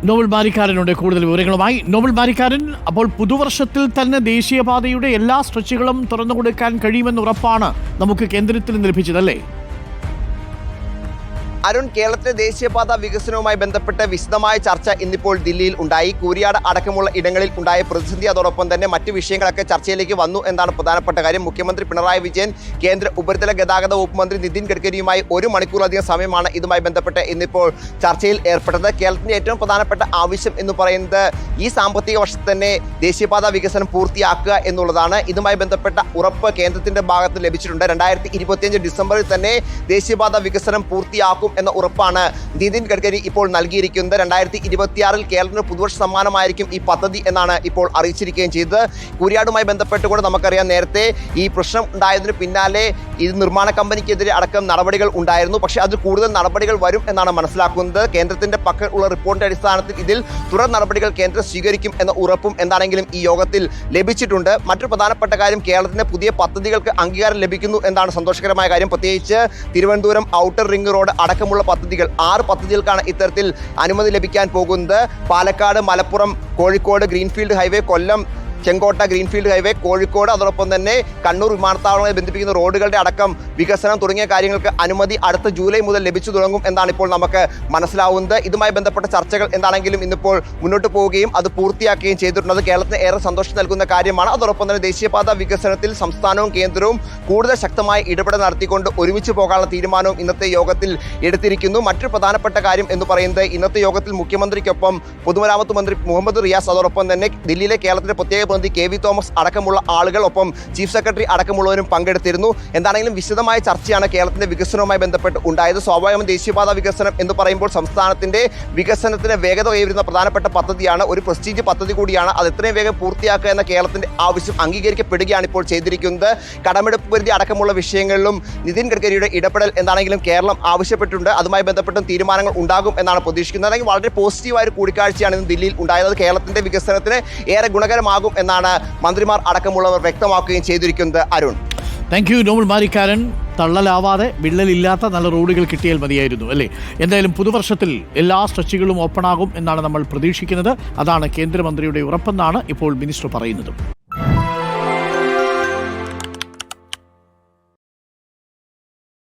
Nobel ബാരിക്കാരനുണ്ട് കൂടുതൽ വിവരങ്ങളുമായി. Nobel ബാരിക്കാരൻ, അപ്പോൾ പുതുവർഷത്തിൽ തന്നെ ദേശീയപാതയുടെ എല്ലാ സ്ട്രെച്ചുകളും തുറന്നുകൊടുക്കാൻ കഴിയുമെന്ന് ഉറപ്പാണ് നമുക്ക് കേന്ദ്രത്തിൽ നിന്ന് ലഭിച്ചതല്ലേ? അരുൺ, കേരളത്തിലെ ദേശീയപാത വികസനവുമായി ബന്ധപ്പെട്ട് വിശദമായ ചർച്ച ഇന്നിപ്പോൾ ദില്ലിയിൽ ഉണ്ടായി. കൂരിയാട് അടക്കമുള്ള ഇടങ്ങളിൽ ഉണ്ടായ പ്രതിസന്ധി, അതോടൊപ്പം തന്നെ മറ്റു വിഷയങ്ങളൊക്കെ ചർച്ചയിലേക്ക് വന്നു എന്നാണ് പ്രധാനപ്പെട്ട കാര്യം. മുഖ്യമന്ത്രി പിണറായി വിജയൻ കേന്ദ്ര ഉപരിതല ഗതാഗത വകുപ്പ് മന്ത്രി നിതിൻ ഗഡ്കരിയുമായി 1 മണിക്കൂറിലധികം സമയമാണ് ഇതുമായി ബന്ധപ്പെട്ട് ഇന്നിപ്പോൾ ചർച്ചയിൽ ഏർപ്പെട്ടത്. കേരളത്തിന്റെ ഏറ്റവും പ്രധാനപ്പെട്ട ആവശ്യം എന്ന് പറയുന്നത് ഈ സാമ്പത്തിക വർഷത്തിൽ തന്നെ ദേശീയപാത വികസനം പൂർത്തിയാക്കുക എന്നുള്ളതാണ്. ഇതുമായി ബന്ധപ്പെട്ട ഉറപ്പ് കേന്ദ്രത്തിന്റെ ഭാഗത്ത് ലഭിച്ചിട്ടുണ്ട്. 2025 ഡിസംബറിൽ തന്നെ ദേശീയപാത വികസനം പൂർത്തിയാക്കും എന്ന ഉറപ്പാണ് നിതിൻ ഗഡ്കരി ഇപ്പോൾ നൽകിയിരിക്കുന്നത്. 2026 കേരളത്തിന് പുതുവർഷ സമ്മാനമായിരിക്കും ഈ പദ്ധതി എന്നാണ് ഇപ്പോൾ അറിയിച്ചിരിക്കുകയും ചെയ്തത്. കൂരിയാടുമായി ബന്ധപ്പെട്ടുകൊണ്ട് നമുക്കറിയാം, നേരത്തെ ഈ പ്രശ്നം ഉണ്ടായതിന് പിന്നാലെ ഇത് നിർമ്മാണ കമ്പനിക്കെതിരെ അടക്കം നടപടികൾ ഉണ്ടായിരുന്നു. പക്ഷേ അത് കൂടുതൽ നടപടികൾ വരും എന്നാണ് മനസ്സിലാക്കുന്നത്. കേന്ദ്രത്തിന്റെ പക്കലുള്ള റിപ്പോർട്ടിന്റെ അടിസ്ഥാനത്തിൽ ഇതിൽ തുടർ നടപടികൾ കേന്ദ്രം സ്വീകരിക്കും എന്ന ഉറപ്പും എന്താണെങ്കിലും ഈ യോഗത്തിൽ ലഭിച്ചിട്ടുണ്ട്. മറ്റൊരു പ്രധാനപ്പെട്ട കാര്യം, കേരളത്തിന്റെ പുതിയ പദ്ധതികൾക്ക് അംഗീകാരം ലഭിക്കുന്നു എന്നാണ് സന്തോഷകരമായ കാര്യം. പ്രത്യേകിച്ച് തിരുവനന്തപുരം ഔട്ടർ റിംഗ് റോഡ് അടക്കമുള്ള പദ്ധതികൾ 6 പദ്ധതികൾക്കാണ് ഇത്തരത്തിൽ അനുമതി ലഭിക്കാൻ പോകുന്നത്. Palakkad, Malappuram, Kozhikode greenfield highway, Kollam Chenkotta greenfield highway, Kozhikode, അതോടൊപ്പം തന്നെ കണ്ണൂർ വിമാനത്താവളവുമായി ബന്ധിപ്പിക്കുന്ന റോഡുകളുടെ അടക്കം വികസനം തുടങ്ങിയ കാര്യങ്ങൾക്ക് അനുമതി അടുത്ത ജൂലൈ മുതൽ ലഭിച്ചു തുടങ്ങും എന്നാണ് ഇപ്പോൾ നമുക്ക് മനസ്സിലാവുന്നത്. ഇതുമായി ബന്ധപ്പെട്ട ചർച്ചകൾ എന്താണെങ്കിലും ഇന്നിപ്പോൾ മുന്നോട്ട് പോവുകയും അത് പൂർത്തിയാക്കുകയും ചെയ്തിട്ടുണ്ട്. കേരളത്തിന് ഏറെ സന്തോഷം നൽകുന്ന കാര്യമാണ്. അതോടൊപ്പം തന്നെ ദേശീയപാത വികസനത്തിൽ സംസ്ഥാനവും കേന്ദ്രവും കൂടുതൽ ശക്തമായി ഇടപെടൽ നടത്തിക്കൊണ്ട് ഒരുമിച്ച് പോകാനുള്ള തീരുമാനവും ഇന്നത്തെ യോഗത്തിൽ എടുത്തിരിക്കുന്നു. മറ്റൊരു പ്രധാനപ്പെട്ട കാര്യം എന്ന് പറയുന്നത്, ഇന്നത്തെ യോഗത്തിൽ മുഖ്യമന്ത്രിക്കൊപ്പം പൊതുമരാമത്ത് മന്ത്രി മുഹമ്മദ് റിയാസ്, അതോടൊപ്പം തന്നെ ദില്ലിയിലെ കേരളത്തിന്റെ പ്രത്യേക KV തോമസ് അടക്കമുള്ള ആളുകൾ, ഒപ്പം ചീഫ് സെക്രട്ടറി അടക്കമുള്ളവരും പങ്കെടുത്തിരുന്നു. എന്താണെങ്കിലും വിശദമായ ചർച്ചയാണ് കേരളത്തിന്റെ വികസനവുമായി ബന്ധപ്പെട്ട് ഉണ്ടായത്. സ്വാഭാവികമായും ദേശീയപാത വികസനം എന്ന് പറയുമ്പോൾ സംസ്ഥാനത്തിന്റെ വികസനത്തിന് വേഗത കൈവരുന്ന പ്രധാനപ്പെട്ട പദ്ധതിയാണ്, ഒരു പ്രസ്റ്റീജ് പദ്ധതി കൂടിയാണ്. അത് എത്രയും വേഗം പൂർത്തിയാക്കുക എന്ന കേരളത്തിന്റെ ആവശ്യം അംഗീകരിക്കപ്പെടുകയാണ് ഇപ്പോൾ ചെയ്തിരിക്കുന്നത്. കടമെടുപ്പ് പരിധി അടക്കമുള്ള വിഷയങ്ങളിലും നിതിൻ ഗഡ്കരിയുടെ ഇടപെടൽ എന്താണെങ്കിലും കേരളം ആവശ്യപ്പെട്ടിട്ടുണ്ട്. അതുമായി ബന്ധപ്പെട്ടും തീരുമാനങ്ങൾ ഉണ്ടാകും എന്നാണ് പ്രതീക്ഷിക്കുന്നത്. അല്ലെങ്കിൽ വളരെ പോസിറ്റീവായ ഒരു കൂടിക്കാഴ്ചയാണ് ഇന്ന് ദില്ലിയിൽ ഉണ്ടായത്. കേരളത്തിന്റെ വികസനത്തിന് ഏറെ ഗുണകരമാകും എന്നാണ് മന്ത്രിമാർ അടക്കമുള്ളവർ വ്യക്തമാക്കുകയും ചെയ്തിരിക്കുന്നത്. അരുൺ, താങ്ക് യു നോബൽ ബാരിക്കാരൻ. തള്ളലാവാതെ വിള്ളലില്ലാത്ത നല്ല റോഡുകൾ കിട്ടിയാൽ മതിയായിരുന്നു അല്ലേ? എന്തായാലും പുതുവർഷത്തിൽ എല്ലാ സ്ട്രെച്ചുകളും ഓപ്പണാകും എന്നാണ് നമ്മൾ പ്രതീക്ഷിക്കുന്നത്. അതാണ് കേന്ദ്രമന്ത്രിയുടെ ഉറപ്പെന്നാണ് ഇപ്പോൾ മിനിസ്റ്റർ പറയുന്നത്.